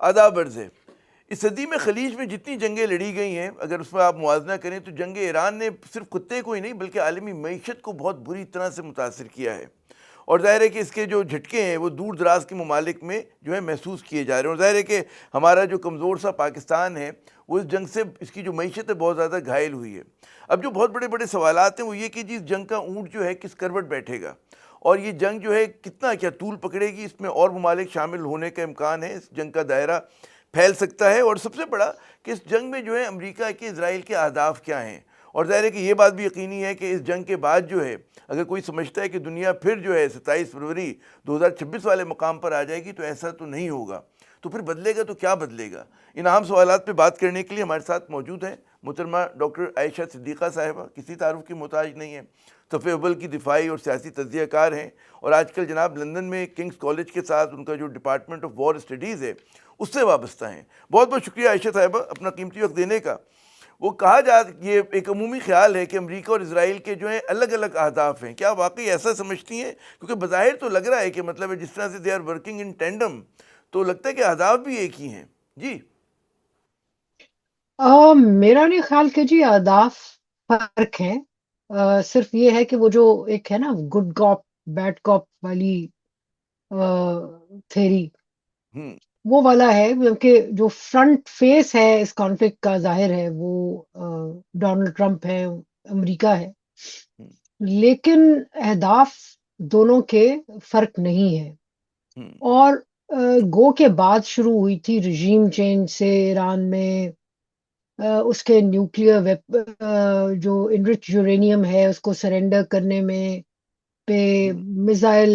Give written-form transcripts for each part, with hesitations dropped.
آداب عرض ہے۔ اس صدی میں خلیج میں جتنی جنگیں لڑی گئی ہیں، اگر اس میں آپ موازنہ کریں تو جنگ ایران نے صرف خطے کو ہی نہیں بلکہ عالمی معیشت کو بہت بری طرح سے متاثر کیا ہے، اور ظاہر ہے کہ اس کے جو جھٹکے ہیں وہ دور دراز کے ممالک میں جو ہے محسوس کیے جا رہے ہیں، اور ظاہر ہے کہ ہمارا جو کمزور سا پاکستان ہے وہ اس جنگ سے، اس کی جو معیشت ہے بہت زیادہ گھائل ہوئی ہے۔ اب جو بہت بڑے بڑے سوالات ہیں وہ یہ کہ جی اس جنگ کا اونٹ جو ہے کس کروٹ بیٹھے گا، اور یہ جنگ جو ہے کتنا کیا طول پکڑے گی، اس میں اور ممالک شامل ہونے کا امکان ہے، اس جنگ کا دائرہ پھیل سکتا ہے، اور سب سے بڑا کہ اس جنگ میں جو ہے امریکہ کے اسرائیل کے اہداف کیا ہیں، اور ظاہر ہے کہ یہ بات بھی یقینی ہے کہ اس جنگ کے بعد جو ہے اگر کوئی سمجھتا ہے کہ دنیا پھر جو ہے 27 فروری 2026 والے مقام پر آ جائے گی تو ایسا تو نہیں ہوگا، تو پھر بدلے گا تو کیا بدلے گا؟ ان اہم سوالات پہ بات کرنے کے لیے ہمارے ساتھ موجود ہیں محترمہ ڈاکٹر عائشہ صدیقہ صاحبہ، کسی تعارف کی محتاج نہیں ہے، صفِ اول کی دفاعی اور سیاسی تجزیہ کار ہیں، اور آج کل جناب لندن میں کنگز کالج کے ساتھ ان کا جو ڈپارٹمنٹ آف وار اسٹڈیز ہے اس سے وابستہ ہیں۔ بہت بہت شکریہ عائشہ صاحبہ اپنا قیمتی وقت دینے کا۔ وہ کہا یہ ایک عمومی خیال ہے کہ امریکہ اور اسرائیل کے جو ہیں الگ الگ اہداف ہیں، کیا واقعی ایسا سمجھتی ہیں؟ کیونکہ بظاہر تو لگ رہا ہے کہ مطلب ہے جس طرح سے they are working in tandem, تو لگتا ہے کہ اہداف بھی ایک ہی ہیں۔ جی میرا نہیں خیال کہ جی اہداف فرق ہیں۔ صرف یہ ہے کہ وہ جو ایک ہے نا گڈ کاپ بیڈ کاپ والی تھیری، ہوں وہ والا ہے، کیونکہ جو فرنٹ فیس ہے اس کانفلکٹ کا ظاہر ہے وہ ڈونلڈ ٹرمپ ہے، امریکہ ہے، ہوں لیکن اہداف دونوں کے فرق نہیں ہے۔ ہوں اور گو کے بعد شروع ہوئی تھی رجیم چینج سے ایران میں، اس کے نیوکلیئر جو انرچ یورینیم ہے اس کو سرنڈر کرنے میں پہ، ہوں میزائل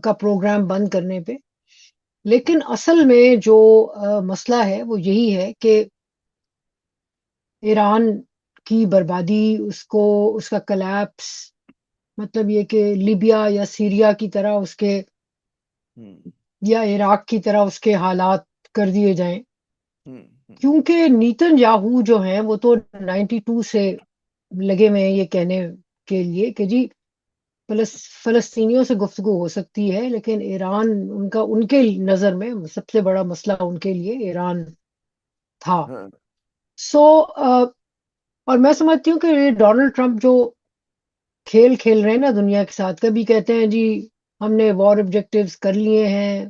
کا پروگرام بند کرنے پہ، لیکن اصل میں جو مسئلہ ہے وہ یہی ہے کہ ایران کی بربادی، اس کا کلیپس، مطلب یہ کہ لیبیا یا سیریا کی طرح اس کے، ہوں یا عراق کی طرح اس کے حالات کر دیے جائیں، ہوں ہوں کیونکہ نیتن یاہو جو ہیں وہ تو 92 سے لگے ہوئے ہیں یہ کہنے کے لیے کہ جی فلسطینیوں سے گفتگو ہو سکتی ہے، لیکن ایران، ان کے نظر میں سب سے بڑا مسئلہ ان کے لیے ایران تھا۔ ہاں سو اور میں سمجھتی ہوں کہ یہ ڈونلڈ ٹرمپ جو کھیل کھیل رہے ہیں نا دنیا کے ساتھ، کبھی کہتے ہیں جی ہم نے وار آبجیکٹیوز کر لیے ہیں،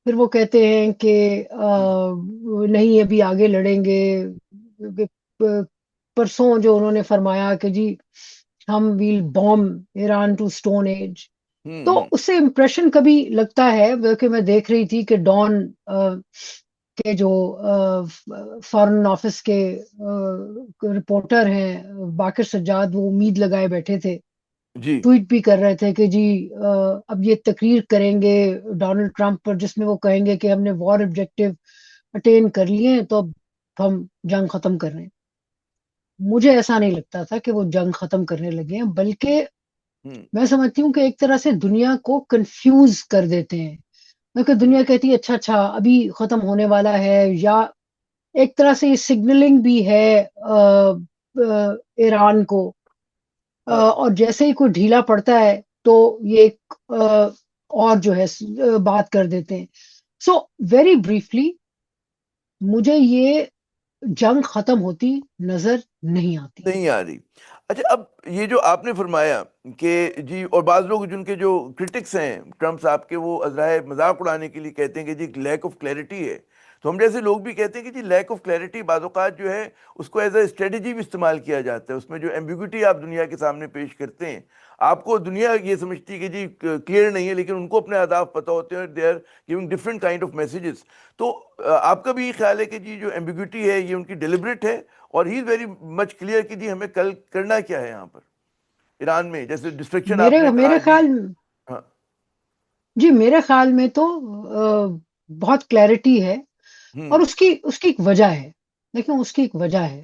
پھر وہ کہتے ہیں کہ نہیں ابھی آگے لڑیں گے، پرسوں جو انہوں نے فرمایا کہ جی ہم we'll bomb Iran to stone age, ہوں تو ہوں اس سے امپریشن کبھی لگتا ہے کہ میں دیکھ رہی تھی کہ ڈان کے جو فارن آفس کے رپورٹر ہیں باقر سجاد، وہ امید لگائے بیٹھے تھے، جی ٹویٹ بھی کر رہے تھے کہ جی اب یہ تقریر کریں گے ڈونلڈ ٹرمپ پر جس میں وہ کہیں گے کہ ہم نے وار آبجیکٹیو اٹین کر لیے ہیں تو اب ہم جنگ ختم کر رہے ہیں۔ مجھے ایسا نہیں لگتا تھا کہ وہ جنگ ختم کرنے لگے ہیں، بلکہ ہوں میں سمجھتی ہوں کہ ایک طرح سے دنیا کو کنفیوز کر دیتے ہیں، کیونکہ ہوں دنیا کہتی ہے اچھا اچھا ابھی ختم ہونے والا ہے، یا ایک طرح سے یہ سگنلنگ بھی ہے ایران کو، ہاں اور جیسے ہی کوئی ڈھیلا پڑتا ہے تو یہ ایک اور جو ہے بات کر دیتے ہیں۔ سو ویری بریفلی مجھے یہ جنگ ختم ہوتی نظر نہیں آتی۔ نہیں آ رہی۔ اچھا، اب یہ جو آپ نے فرمایا کہ جی، اور بعض لوگ جن کے جو کرٹکس ہیں ٹرمپ صاحب کے، وہ ازرائے مذاق اڑانے کے لیے کہتے ہیں کہ جی لیک آف کلیئرٹی ہے، تو ہم جیسے لوگ بھی کہتے ہیں کہ جی لیک آف کلیئرٹی بعض اوقات جو ہے اس کو ایز اے اسٹریٹجی بھی استعمال کیا جاتا ہے، اس میں جو ایمبیگوٹی آپ دنیا کے سامنے پیش کرتے ہیں، آپ کو دنیا یہ سمجھتی ہے کہ جی کلیئر نہیں ہے، لیکن ان کو اپنے اہداف پتہ ہوتے ہیں، they are giving different kind of messages. تو آپ کا بھی یہ خیال ہے کہ جی جو ایمبیگوٹی ہے یہ ان کی ڈیلیبریٹ ہے، اور ہی از ویری مچ کلیئر کہ جی ہمیں کل کرنا کیا ہے یہاں پر ایران میں، جیسے ڈسٹرکشن آپ نے کہا میرے جی؟ خیال ہاں جی میرے خیال میں تو بہت کلیئرٹی ہے، اور ہوں اس کی ایک وجہ ہے، لیکن اس کی ایک وجہ ہے،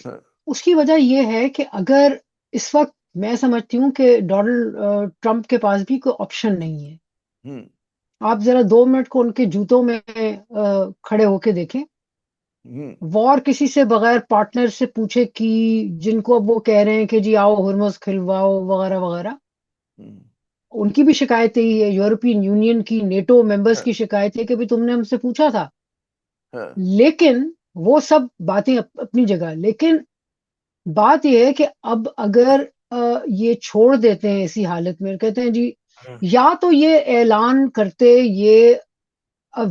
ہاں اس کی وجہ یہ ہے کہ اگر اس وقت میں سمجھتی ہوں کہ ڈونلڈ ٹرمپ کے پاس بھی کوئی آپشن نہیں ہے۔ ہوں آپ ذرا 2 منٹ کو ان کے جوتوں میں کھڑے ہو کے دیکھیں، ہوں وار کسی سے بغیر پارٹنر سے پوچھے کی، جن کو اب وہ کہہ رہے ہیں کہ جی آؤ ہرمز کھلواؤ وغیرہ وغیرہ، ہوں ان کی بھی شکایت یہی ہے، یورپین یونین کی، نیٹو ممبرز ہاں کی شکایت ہے کہ بھی تم نے ہم سے پوچھا تھا ہاں لیکن وہ سب باتیں اپنی جگہ، لیکن بات یہ ہے کہ اب اگر یہ چھوڑ دیتے ہیں اسی حالت میں، کہتے ہیں جی، یا تو یہ اعلان کرتے یہ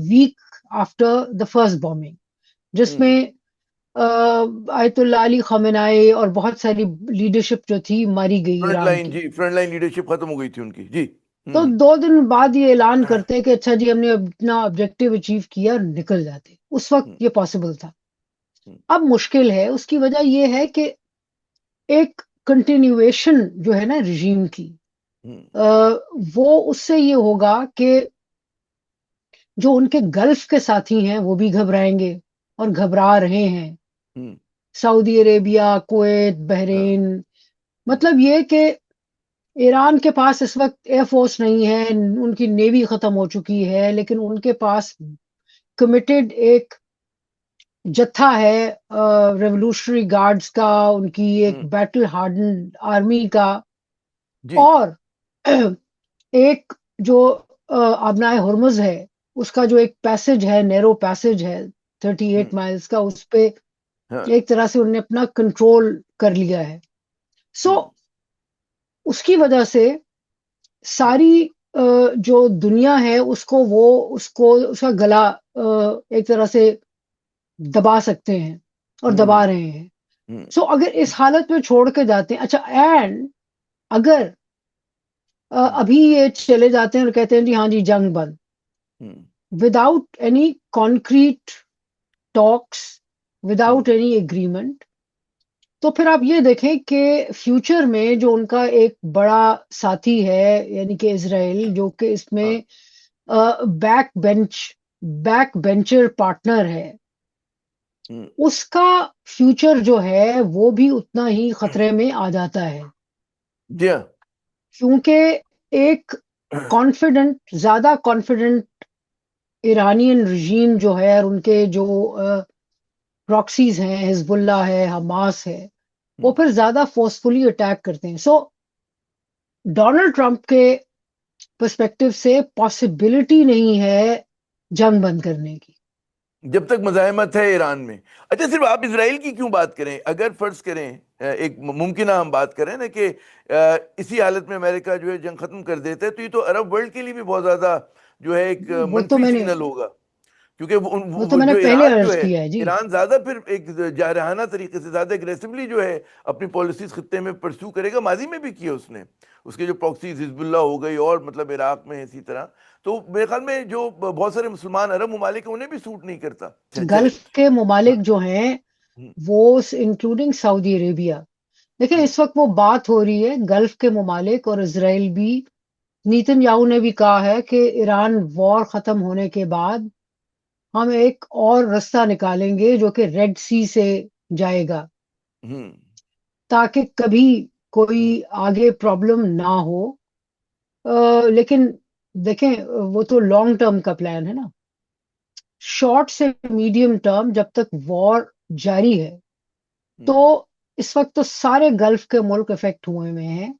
week after the first bombing, جس میں آیت اللہ علی خامنائی اور بہت ساری لیڈرشپ جو تھی ماری گئی فرنٹ ایران لائن، کی، جی فرنٹ لائن لیڈرشپ ختم ہو گئی تھی ان کی، جی تو 2 دن بعد یہ اعلان کرتے کہ اچھا جی ہم نے اپنا آبجیکٹیو اچیو کیا، نکل جاتے، اس وقت یہ پاسبل تھا۔ اب مشکل ہے، اس کی وجہ یہ ہے کہ ایک کنٹینیویشن جو ہے نا رژیم کی، وہ اس سے یہ ہوگا کہ جو ان کے گلف کے ساتھی ہیں وہ بھی گھبرائیں گے اور گھبرا رہے ہیں، سعودی عربیہ، کویت، بحرین۔ مطلب یہ کہ ایران کے پاس اس وقت ایئر فورس نہیں ہے، ان کی نیوی ختم ہو چکی ہے، لیکن ان کے پاس کمیٹڈ ایک جتھا ہے ریولوشنری گارڈز کا، ان کی ایک بیٹل ہارڈن آرمی کا، جی اور ایک جو آبنائے ہرمز ہے اس کا جو ایک پیسج ہے، نیرو پیسج ہے 38 مائلز کا، اس پہ ہاں ایک طرح سے انہوں نے اپنا کنٹرول کر لیا ہے۔ سو اس کی وجہ سے ساری جو دنیا ہے اس کو اس کا گلا ایک طرح سے دبا سکتے ہیں اور دبا رہے ہیں۔ سو اگر اس حالت میں چھوڑ کے جاتے ہیں، اچھا، اینڈ اگر ابھی یہ چلے جاتے ہیں اور کہتے ہیں جی ہاں جی جنگ بند، وداؤٹ اینی کانکریٹ ٹاکس، وداؤٹ اینی ایگریمنٹ، تو پھر آپ یہ دیکھیں کہ فیوچر میں جو ان کا ایک بڑا ساتھی ہے یعنی کہ اسرائیل، جو کہ اس میں بیک بینچر پارٹنر ہے، اس کا فیوچر جو ہے وہ بھی اتنا ہی خطرے میں آ جاتا ہے، جی ہاں کیونکہ ایک زیادہ کانفیڈنٹ ایرانین رژیم جو ہے، اور ان کے جو پراکسیز ہیں، حزب اللہ ہے، حماس ہے، وہ پھر زیادہ فورسفلی اٹیک کرتے ہیں۔ سو ڈونلڈ ٹرمپ کے پرسپیکٹو سے پاسبلٹی نہیں ہے جنگ بند کرنے کی جب تک مزاحمت ہے ایران میں۔ اچھا، صرف آپ اسرائیل کی کیوں بات کریں؟ اگر فرض کریں ایک ممکنہ ہم بات کریں نا کہ اسی حالت میں امریکہ جو ہے جنگ ختم کر دیتا ہے، تو یہ تو عرب ورلڈ کے لیے بھی بہت زیادہ جو ہے ایک وہ تو منفی میں نے سگنل ہوگا، کیونکہ وہ تو وہ میں نے جو پہلے ایران جو عرض ہے، کیا ہے جی۔ ایران زیادہ پھر ایک جارحانہ طریقے سے، زیادہ اگریسولی جو ہے اپنی پالیسیز خطے میں پرسو کرے گا۔ ماضی میں بھی کیا اس نے، اس کے جو پراکسیز حزب اللہ ہو گئی اور مطلب عراق میں اسی طرح، تو میرے خیال میں جو بہت سارے مسلمان عرب ممالک ہیں انہیں بھی سوٹ نہیں کرتا چلے۔ گلف کے ممالک جو ہیں وہ انکلوڈنگ سعودی عربیہ، دیکھیں اس وقت وہ بات ہو رہی ہے گلف کے ممالک اور اسرائیل بھی، نیتن یاہو نے بھی کہا ہے کہ ایران وار ختم ہونے کے بعد ہم ایک اور رستہ نکالیں گے جو کہ ریڈ سی سے جائے گا، تاکہ کبھی کوئی آگے پرابلم نہ ہو۔ لیکن دیکھیں وہ تو لانگ ٹرم کا پلان ہے نا، شارٹ سے میڈیم ٹرم جب تک وار جاری ہے، تو اس وقت تو سارے گلف کے ملک افیکٹ ہوئے ہیں،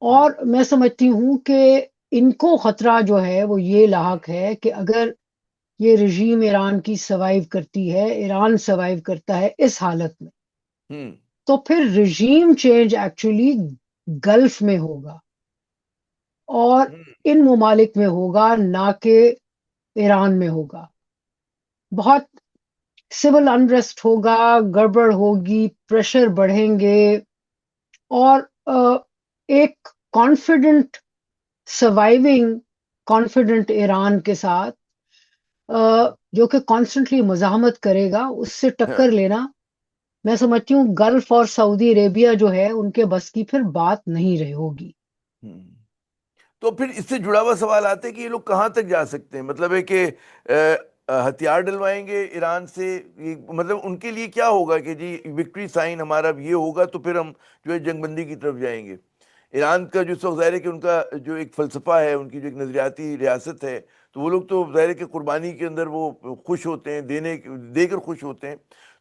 اور میں سمجھتی ہوں کہ ان کو خطرہ جو ہے وہ یہ لاحق ہے کہ اگر یہ رژیم ایران کی سروائیو کرتی ہے، ایران سروائیو کرتا ہے اس حالت میں، تو پھر رژیم چینج ایکچولی گلف میں ہوگا اور ان ممالک میں ہوگا، نہ کہ ایران میں ہوگا۔ بہت سول انریسٹ ہوگا، گڑبڑ ہوگی، پریشر بڑھیں گے، اور ایک کانفیڈنٹ سروائیونگ کانفیڈنٹ ایران کے ساتھ جو کہ کانسٹنٹلی مزاحمت کرے گا، اس سے ٹکر لینا، میں سمجھتی ہوں گلف اور سعودی عربیہ جو ہے ان کے بس کی پھر بات نہیں رہے ہوگی۔ تو پھر اس سے جڑا ہوا سوال آتا ہے کہ یہ لوگ کہاں تک جا سکتے ہیں؟ مطلب ہے کہ ہتھیار ڈلوائیں گے ایران سے، مطلب ان کے لیے کیا ہوگا کہ جی وکٹری سائن ہمارا یہ ہوگا تو پھر ہم جو ہے جنگ بندی کی طرف جائیں گے؟ ایران کا جو سب ظاہر ہے کہ ان کا جو ایک فلسفہ ہے، ان کی جو ایک نظریاتی ریاست ہے، تو وہ لوگ تو ظاہر ہے کہ قربانی کے اندر وہ خوش ہوتے ہیں، دے کر خوش ہوتے ہیں۔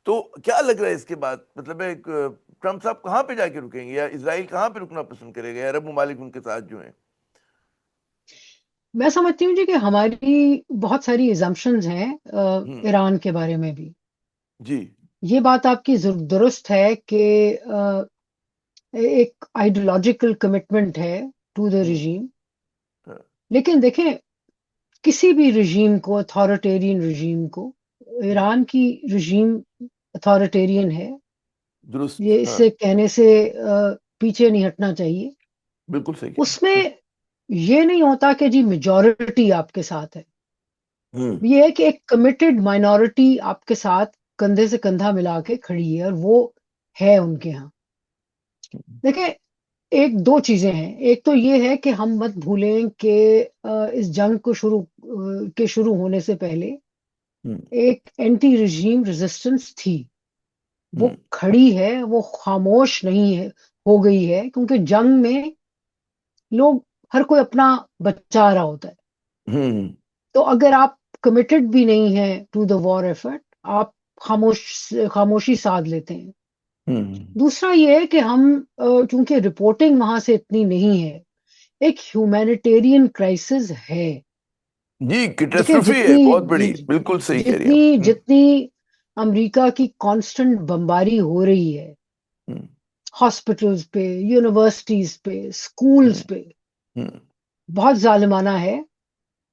تو کیا لگ رہا ہے اس کے بعد، مطلب ہے ٹرمپ صاحب کہاں پہ جا کے رکیں گے، یا اسرائیل کہاں پہ رکنا پسند کرے گا، یا عرب ممالک ان کے ساتھ جو ہیں؟ میں سمجھتی ہوں جی کہ ہماری بہت ساری ایزمپشنز ہیں ہوں ایران کے بارے میں بھی. جی یہ بات آپ کی درست ہے کہ ایک آئیڈیولوجیکل کمٹمنٹ ہے ٹو دا ہوں رجیم. ہاں، لیکن دیکھیں، کسی بھی رجیم کو، اتھارٹیرین رجیم کو، ہوں، ایران کی رجیم اتھارٹیرین ہے. درست یہ اس ہاں سے کہنے سے پیچھے نہیں ہٹنا چاہیے. بالکل صحیح کہہ اس رہے میں ہیں. یہ نہیں ہوتا کہ جی میجورٹی آپ کے ساتھ ہے. ہوں یہ ہے کہ ایک کمیٹڈ مائنورٹی آپ کے ساتھ کندھے سے کندھا ملا کے کھڑی ہے، اور وہ ہے ان کے ہاں. دیکھیں، ایک دو چیزیں ہیں. ایک تو یہ ہے کہ ہم مت بھولیں کہ اس جنگ کو کے شروع ہونے سے پہلے ہوں ایک اینٹی رجیم ریزسٹنس تھی. وہ ہوں کھڑی ہے، وہ خاموش نہیں ہے، ہو گئی ہے، کیونکہ جنگ میں لوگ، ہر کوئی اپنا بچا رہا ہوتا ہے. ہوں تو اگر آپ کمیٹڈ بھی نہیں ہیں ٹو دا وار ایفرٹ، آپ خاموشی سادھ لیتے ہیں. ہوں دوسرا یہ ہے کہ ہم چونکہ رپورٹنگ وہاں سے اتنی نہیں ہے، ایک ہیومینیٹیرین کرائسس ہے. جی دیکھیں، کیٹاسٹروفی ہے بہت بڑی، بالکل صحیح کہہ رہی ہیں جتنی آپ. جتنی امریکہ کی کانسٹنٹ بمباری ہو رہی ہے ہوں ہاسپٹلز پہ، یونیورسٹیز پہ، ہوں اسکولز پہ، ہوں بہت ظالمانہ ہے.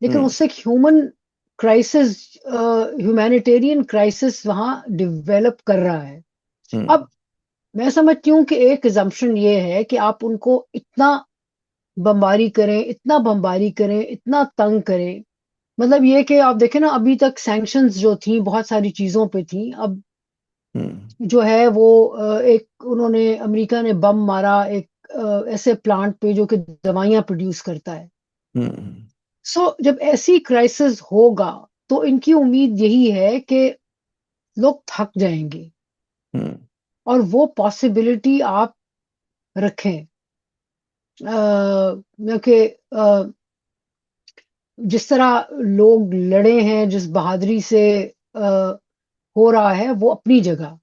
لیکن ہوں اس سے ایک کرائسس ہیومینیٹیرین کرائسس وہاں ڈیولپ کر رہا ہے. ہوں اب میں سمجھتی ہوں کہ ایک ایگزمپشن یہ ہے کہ آپ ان کو اتنا بمباری کریں، اتنا بمباری کریں، اتنا تنگ کریں. مطلب یہ کہ آپ دیکھیں نا، ابھی تک سینکشنز جو تھیں بہت ساری چیزوں پہ تھیں. اب ہوں جو ہے وہ ایک انہوں نے، امریکہ نے بم مارا ایک ایسے پلانٹ پہ جو کہ دوائیاں پروڈیوس کرتا ہے. ہوں سو جب ایسی کرائسس ہوگا تو ان کی امید یہی ہے کہ لوگ تھک جائیں گے. ہوں اور وہ پاسبلٹی آپ رکھیں کہ جس طرح لوگ لڑے ہیں، جس بہادری سے ہو رہا ہے، وہ اپنی جگہ.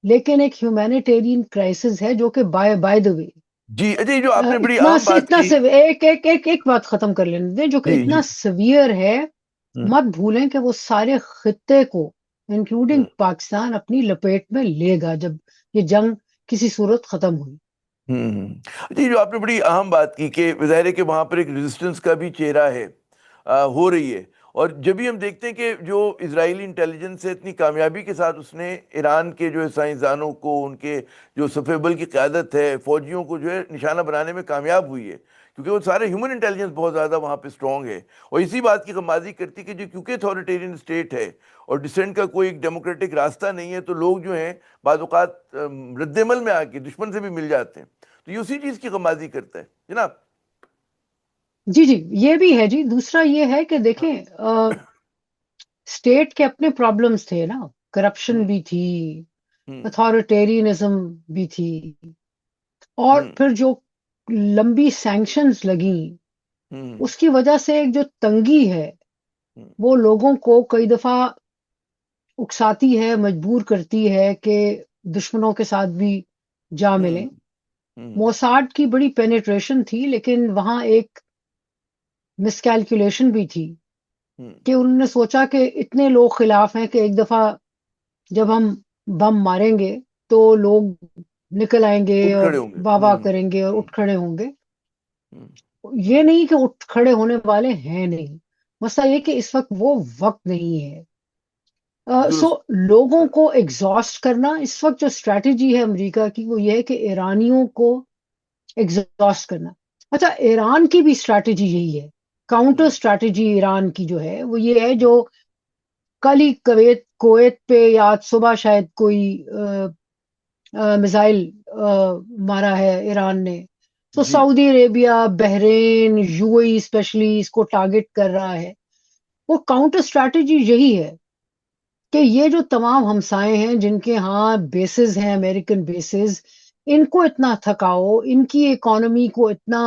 لیکن ایک ہیومینیٹیرین کرائسس ہے جو کہ بائی دا وے جی اجے جو آپ نے بڑی اتنا اہم سے بات اتنا کی. سے ایک بات ختم کر لینے دیں، جو کہ جی جی اتنا سیویئر ہے. ہوں مت بھولیں کہ وہ سارے خطے کو انکلوڈنگ ہوں پاکستان اپنی لپیٹ میں لے گا جب یہ جنگ کسی صورت ختم ہوئی. جی جو آپ نے بڑی اہم بات کی کہ ظاہر ہے کہ وہاں پر ایک ریزسٹنس کا بھی چہرہ ہے، ہو رہی ہے. اور جب بھی ہم دیکھتے ہیں کہ جو اسرائیلی انٹیلیجنس ہے اتنی کامیابی کے ساتھ اس نے ایران کے جو ہے سائنسدانوں کو، ان کے جو صفِ بل کی قیادت ہے، فوجیوں کو جو ہے نشانہ بنانے میں کامیاب ہوئی ہے، کیونکہ وہ سارے ہیومن انٹیلیجنس بہت زیادہ وہاں پہ اسٹرانگ ہے. اور اسی بات کی غمازی کرتی کہ جو کیونکہ اتھارٹیرین اسٹیٹ ہے اور ڈسینٹ کا کوئی ایک ڈیموکریٹک راستہ نہیں ہے، تو لوگ جو ہیں بعض اوقات رد عمل میں آ کے دشمن سے بھی مل جاتے ہیں. تو یہ اسی چیز کی غمازی کرتا ہے جناب. جی جی، یہ بھی ہے جی. دوسرا یہ ہے کہ دیکھیں، اسٹیٹ کے اپنے پرابلمز تھے نا. کرپشن ہوں بھی تھی، ہوں اتھارٹیرینزم بھی تھی، اور ہوں پھر جو لمبی سینکشنز لگیں، ہوں اس کی وجہ سے ایک جو تنگی ہے ہوں وہ لوگوں کو کئی دفعہ اکساتی ہے، مجبور کرتی ہے کہ دشمنوں کے ساتھ بھی جا ہوں ملیں. ہوں موساد کی بڑی پینیٹریشن تھی، لیکن وہاں ایک مس کیلکولیشن بھی تھی ہوں کہ انہوں نے سوچا کہ اتنے لوگ خلاف ہیں کہ ایک دفعہ جب ہم بم ماریں گے تو لوگ نکل آئیں گے اٹھ اور کھڑے ہوں گے. واہ واہ ہوں کریں گے اور ہوں اٹھ کھڑے ہوں گے. ہوں یہ نہیں کہ اٹھ کھڑے ہونے والے ہیں نہیں، مسئلہ یہ کہ اس وقت وہ وقت نہیں ہے. سو درست. لوگوں کو ایگزاسٹ کرنا اس وقت جو اسٹریٹجی ہے امریکہ کی، وہ یہ ہے کہ ایرانیوں کو ایگزاسٹ کرنا. اچھا، ایران کی بھی اسٹریٹجی یہی ہے. کاؤنٹر ہوں اسٹریٹجی ایران کی جو ہے وہ یہ ہے، جو کل ہی کویت پہ یا آج صبح شاید کوئی میزائل مارا ہے ایران نے. تو جی سعودی عربیہ، Bahrain, U A E especially اس کو ٹارگٹ کر رہا ہے. وہ کاؤنٹر اسٹریٹجی یہی ہے کہ یہ جو تمام ہمسائے ہیں جن کے ہاں بیسز ہیں، امریکن بیسز، ان کو اتنا تھکاؤ، ان کی اکانومی کو اتنا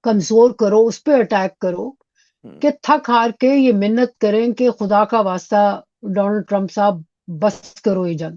کمزور کرو، اس پہ اٹیک کرو ہوں کہ تھک ہار کے یہ منت کریں کہ خدا کا واسطہ ڈونلڈ ٹرمپ صاحب بس کرو یہ جنگ.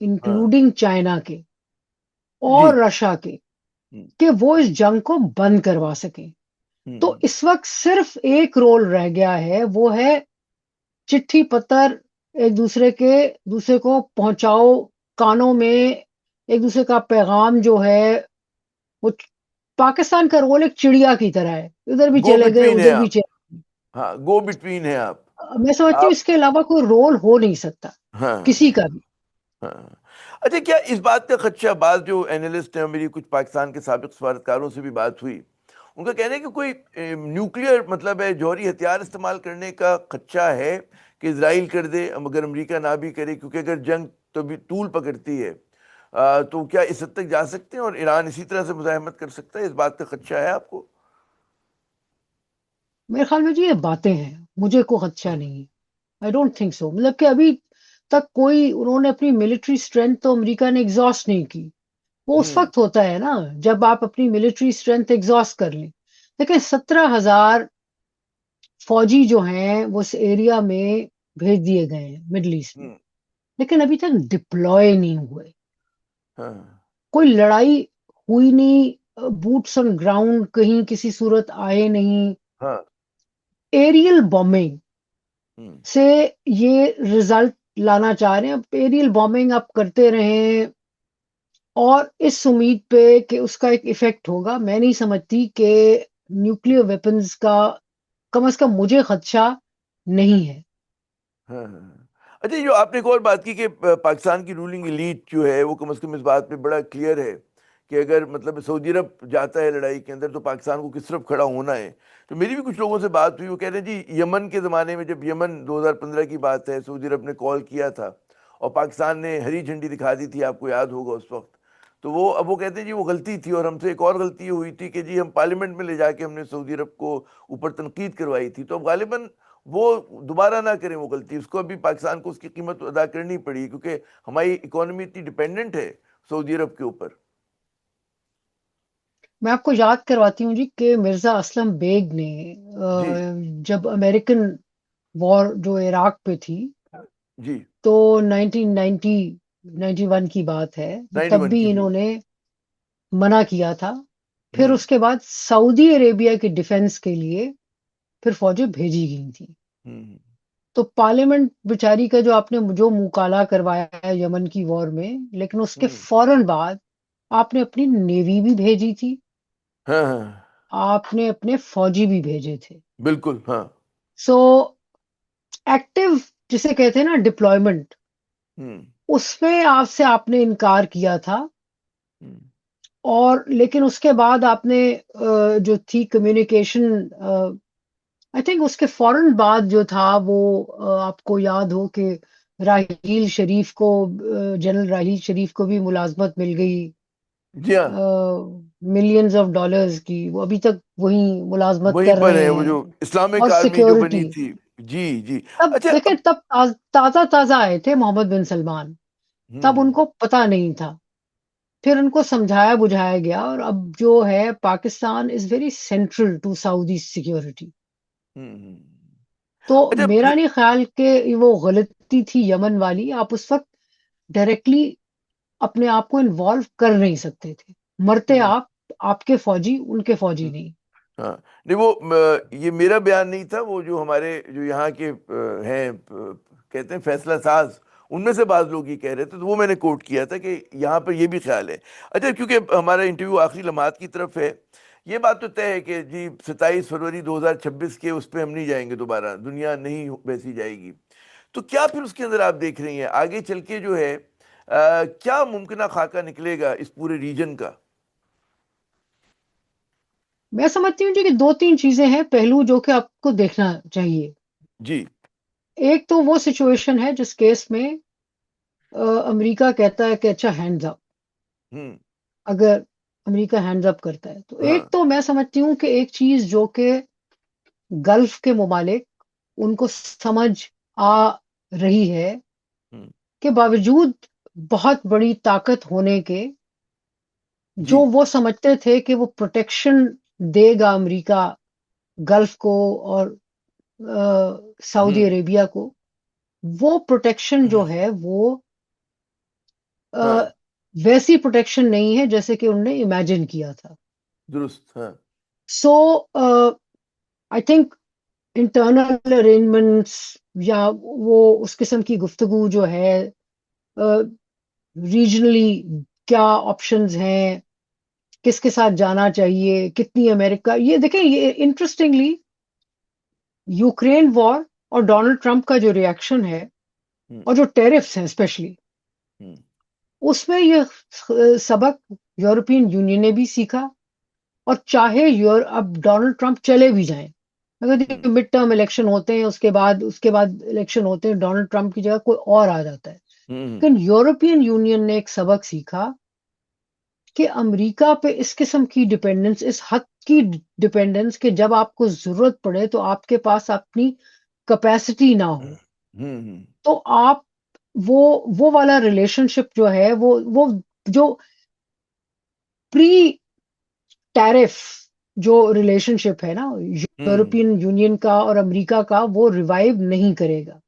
انکلوڈنگ چائنا کے جی اور رشیا کے ہم، کہ وہ اس جنگ کو بند کروا سکیں. تو ہم، اس وقت صرف ایک رول رہ گیا ہے، وہ ہے چٹھی پتر ایک دوسرے کو پہنچاؤ، کانوں میں ایک دوسرے کا پیغام جو ہے وہ. پاکستان کا رول ایک چڑیا کی طرح ہے، ادھر بھی گو چلے گئے بٹوین ہے ادھر بھی آپ. چلے ہاں گو بٹوین ہے آپ. گئے. میں سمجھتی ہوں آپ اس کے علاوہ کوئی رول ہو نہیں سکتا ہاں کسی کا بھی. ہاں. اچھا کیا اس بات کا خدشہ، بعض جو اینالسٹ ہیں، میری کچھ پاکستان کے سابق سفارتکاروں سے بھی بات ہوئی، ان کا کہنا ہے کہ کوئی نیوکلیئر مطلب ہے جوہری ہتھیار استعمال کرنے کا خدشہ ہے کہ اسرائیل کر دے مگر امریکہ نہ بھی کرے، کیونکہ اگر جنگ تو بھی طول پکڑتی ہے تو کیا اس حد تک جا سکتے ہیں اور ایران اسی طرح سے مزاحمت کر سکتا ہے؟ اس بات کا خدشہ ہے آپ کو؟ میرے خیال میں جی یہ باتیں ہیں، مجھے کوئی خدشہ نہیں ہے. I don't think so. مطلب کہ ابھی تک کوئی انہوں نے اپنی ملٹری اسٹرینتھ تو امریکہ نے ایگزاسٹ نہیں کی. وہ اس ہوں وقت ہوتا ہے نا جب آپ اپنی ملٹری اسٹرینتھ ایگزاسٹ کر لیں. لیکن 17,000 فوجی جو ہیں وہ اس ایریا میں بھیج دیے گئے ہیں مڈل ایسٹ میں، ہوں لیکن ابھی تک ڈپلوائے نہیں ہوئے. ہاں کوئی لڑائی ہوئی نہیں، بوٹس آن گراؤنڈ کہیں کسی صورت آئے نہیں. ہاں ایریل بومبنگ ہوں سے یہ رزلٹ لانا چاہ رہے ہیں. اب ایریل بومبنگ آپ کرتے رہیں اور اس امید پہ کہ اس کا ایک ایفیکٹ ہوگا. میں نہیں سمجھتی کہ نیوکلیئر ویپنز کا کم از کم مجھے خدشہ نہیں ہے. ہاں ہاں. اچھا جو آپ نے ایک اور بات کی کہ پاکستان کی رولنگ ایلیٹ جو ہے وہ کم از کم اس بات پہ بڑا کلیئر ہے کہ اگر مطلب سعودی عرب جاتا ہے لڑائی کے اندر تو پاکستان کو کس طرف کھڑا ہونا ہے. تو میری بھی کچھ لوگوں سے بات ہوئی، وہ کہہ رہے ہیں جی یمن کے زمانے میں، جب یمن 2015 کی بات ہے، سعودی عرب نے کال کیا تھا اور پاکستان نے ہری جھنڈی دکھا دی تھی، آپ کو یاد ہوگا اس وقت. تو اب وہ کہتے ہیں جی وہ غلطی تھی، اور ہم سے ایک اور غلطی یہ ہوئی تھی کہ جی ہم پارلیمنٹ میں لے جا کے ہم نے سعودی عرب کو اوپر تنقید کروائی تھی. تو اب غالباً وہ دوبارہ نہ کریں وہ غلطی. اس کو ابھی پاکستان کو اس کی قیمت ادا کرنی پڑی، کیونکہ ہماری اکانومی اتنی ڈیپینڈنٹ ہے سعودی عرب کے اوپر. میں آپ کو یاد کرواتی ہوں جی کہ مرزا اسلم بیگ نے جی جب امریکن وار جو عراق پہ تھی جی تو 1991 کی بات ہے، تو تب 91 بھی کی جی. انہوں نے منع کیا تھا. پھر ہوں اس کے بعد سعودی عربیہ کی ڈیفنس کے لیے پھر فوجیں بھیجی گئی تھیں. ہوں تو پارلیمنٹ بیچاری کا جو آپ نے جو منہ کالا کروایا ہے یمن کی وار میں، لیکن اس کے ہوں فوراً بعد آپ نے اپنی نیوی بھی بھیجی تھی، ہاں ہاں آپ نے اپنے فوجی بھی بھیجے تھے. بالکل ہاں. سو ایکٹیو جسے کہتے ہیں نا ڈپلائمنٹ، ہوں اس میں آپ نے انکار کیا تھا. ہوں اور لیکن اس کے بعد آپ نے جو تھی کمیونیکیشن، آئی تھنک اس کے فوراً بعد جو تھا وہ آپ کو یاد ہو کہ راحیل شریف کو جنرل راحیل شریف کو بھی ملازمت مل گئی جی ہاں. ملینز آف ڈالرز کی. وہ ابھی تک وہی ملازمت وہیں کر پر رہے ہے وہ ہیں. جو اسلامک اور آرمی جو بنی سیکیورٹی تھی. جی جی. تب اچھا دیکھیں، اب تب تازہ آئے تھے محمد بن سلمان، تب ان ہوں کو پتہ نہیں تھا. پھر ان کو سمجھایا بجھایا گیا، اور اب جو ہے Pakistan is very central to Saudi security. ہوں. تو اچھا میرا نہیں خیال کہ وہ غلطی تھی یمن والی. آپ اس وقت ڈائریکٹلی اپنے آپ کو انوالو کر نہیں سکتے تھے. مرتے ہوں آپ کے فوجی، ان کے فوجی ہوں نہیں. ہاں نہیں وہ یہ میرا بیان نہیں تھا، وہ جو ہمارے جو یہاں کے ہیں کہتے ہیں فیصلہ ساز، ان میں سے بعض لوگ یہ کہہ رہے تھے، تو وہ میں نے کوٹ کیا تھا کہ یہاں پر یہ بھی خیال ہے. اچھا کیونکہ ہمارا انٹرویو آخری لمحات کی طرف ہے، یہ بات تو طے ہے کہ جی 27 فروری 2026 کے اس پہ ہم نہیں جائیں گے، دوبارہ دنیا نہیں ویسی جائے گی. تو کیا پھر اس کے اندر آپ دیکھ رہی ہیں آگے چل کے جو ہے کیا ممکنہ خاکہ نکلے گا اس پورے ریجن کا؟ میں سمجھتی ہوں جی کہ دو تین چیزیں ہیں پہلو جو کہ آپ کو دیکھنا چاہیے. جی ایک تو وہ سچویشن ہے جس کیس میں امریکہ کہتا ہے کہ اچھا ہینڈز اپ. ہوں اگر امریکہ ہینڈز اپ کرتا ہے تو ہاں ایک تو میں سمجھتی ہوں کہ ایک چیز جو کہ گلف کے ممالک ان کو سمجھ آ رہی ہے ہوں کہ باوجود بہت بڑی طاقت ہونے کے، جو جی وہ سمجھتے تھے کہ وہ پروٹیکشن دے گا امریکہ گلف کو اور سعودی ہوں عربیہ کو، وہ پروٹیکشن جو ہے وہ ہاں ویسی پروٹیکشن نہیں ہے جیسے کہ انہوں نے امیجن کیا تھا. درست. ہاں سو آئی تھنک انٹرنل ارینجمنٹس یا وہ اس قسم کی گفتگو جو ہے ریجنلی کیا آپشنز ہیں، کس کے ساتھ جانا چاہیے، کتنی امریکہ، یہ دیکھیں یہ انٹرسٹنگلی یوکرین وار اور ڈونلڈ ٹرمپ کا جو ریئیکشن ہے ہوں، اور جو ٹیرفس ہیں اسپیشلی، ہوں، اس میں یہ سبق یورپین یونین نے بھی سیکھا. اور چاہے اب ڈونلڈ ٹرمپ چلے بھی جائیں، اگر ہوں، مڈ ٹرم الیکشن ہوتے ہیں اس کے بعد الیکشن ہوتے ہیں، ڈونلڈ ٹرمپ کی جگہ کوئی اور آ جاتا ہے، ہوں، لیکن یورپین یونین نے ایک سبق سیکھا کہ امریکہ پہ اس قسم کی ڈپینڈنس، اس حد کی ڈپینڈنس کہ جب آپ کو ضرورت پڑے تو آپ کے پاس اپنی کیپیسٹی نہ ہو، ہوں، تو آپ وہ والا ریلیشن شپ جو ہے وہ جو پری ٹیرف جو ریلیشن شپ ہے نا ہوں، یورپین یونین کا اور امریکہ کا، وہ ریوائیو نہیں کرے گا.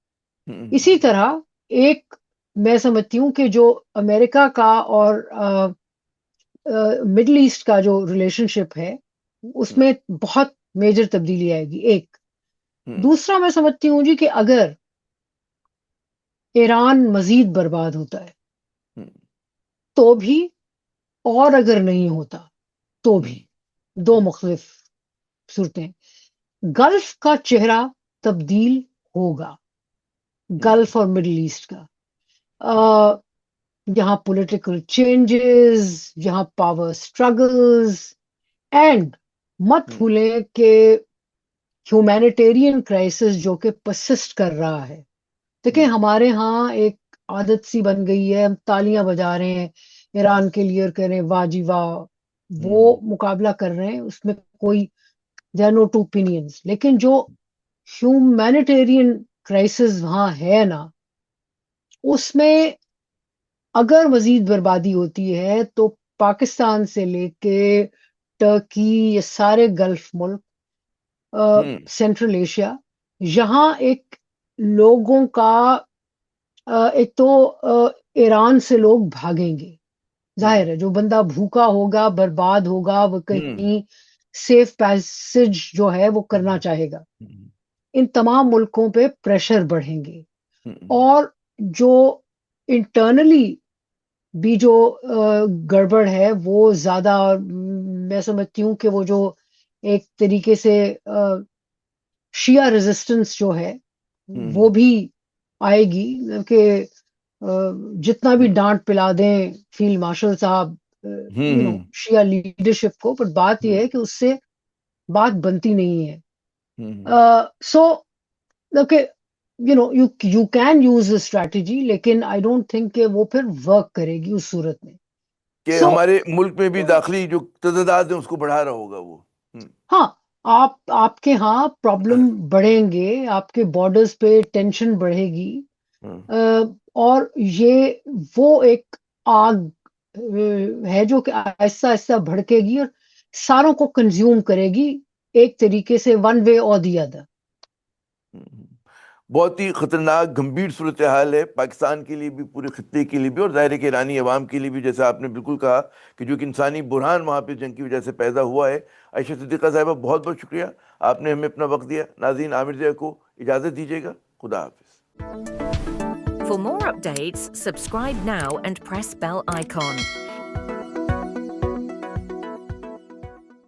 ہوں، اسی طرح ایک میں سمجھتی ہوں کہ جو امریکہ کا اور مڈل ایسٹ کا جو ریلیشن شپ ہے اس میں بہت میجر تبدیلی آئے گی. ایک ہوں، دوسرا میں سمجھتی ہوں جی کہ اگر ایران مزید برباد ہوتا ہے ہوں، تو بھی، اور اگر نہیں ہوتا تو بھی، ہوں، دو مختلف صورتیں. گلف کا چہرہ تبدیل ہوگا، ہوں، گلف اور مڈل ایسٹ کا. آ، یہاں پولیٹیکل چینجز، یہاں پاور سٹرگلز، اینڈ مت ہوں، بھولیں کہ ہیومینیٹیرین کرائسس جو کہ پرسسٹ کر رہا ہے. دیکھیں ہوں، ہمارے ہاں ایک عادت سی بن گئی ہے، ہم تالیاں بجا رہے ہیں ایران کے لیے اور کہہ رہے ہیں واہ جی واہ، وہ ہوں، مقابلہ کر رہے ہیں، اس میں کوئی there are no two opinions. لیکن جو ہیومینیٹیرین کرائسس وہاں ہے نا، اس میں اگر مزید بربادی ہوتی ہے تو پاکستان سے لے کے ٹرکی، یہ سارے گلف ملک، ہوں، سینٹرل ایشیا، یہاں ایک لوگوں کا ایک تو ایران سے لوگ بھاگیں گے، ظاہر ہے جو بندہ بھوکا ہوگا، برباد ہوگا، وہ ہوں، کہیں سیف پیسج جو ہے وہ کرنا چاہے گا. ان تمام ملکوں پہ پریشر بڑھیں گے، ہوں، اور جو انٹرنلی بھی جو گڑبڑ ہے وہ زیادہ، میں سمجھتی ہوں کہ وہ جو ایک طریقے سے شیعہ ریزسٹنس جو ہے وہ ہوں، بھی آئے گی، کہ جتنا بھی ڈانٹ پلا دیں فیلڈ مارشل صاحب ہوں، شیعہ لیڈرشپ کو، پر بات یہ ہے کہ اس سے بات بنتی نہیں ہے. ہوں. So you can use strategy, لیکن آئی ڈونٹ تھنک کہ وہ پھر ورک کرے گی اس صورت میں. کہ سو ہمارے ملک میں بھی داخلی جو تضادات ہیں اس کو بڑھا رہا ہوگا وہ. ہاں، آپ کے ہاں پرابلم بڑھیں گے، آپ کے بارڈرز پہ ٹینشن بڑھے گی، ہوں، اور یہ وہ ایک آگ ہے جو کہ آہستہ آہستہ بھڑکے گی اور ساروں کو کنزیوم کرے گی ایک طریقے سے، ون وے اور دی ادر. بہت ہی خطرناک گمبھیر صورتحال ہے پاکستان کے لیے بھی، پورے خطے کے لیے بھی، اور ظاہر ہے کہ ایرانی عوام کے لیے بھی، جیسا آپ نے بالکل کہا کہ جو کہ انسانی بحران وہاں پہ جنگ کی وجہ سے پیدا ہوا ہے. عائشہ صدیقہ صاحبہ بہت بہت شکریہ، آپ نے ہمیں اپنا وقت دیا. ناظرین، عامر ضیاء کو اجازت دیجیے گا. خدا حافظ. For more updates, subscribe now and press bell icon.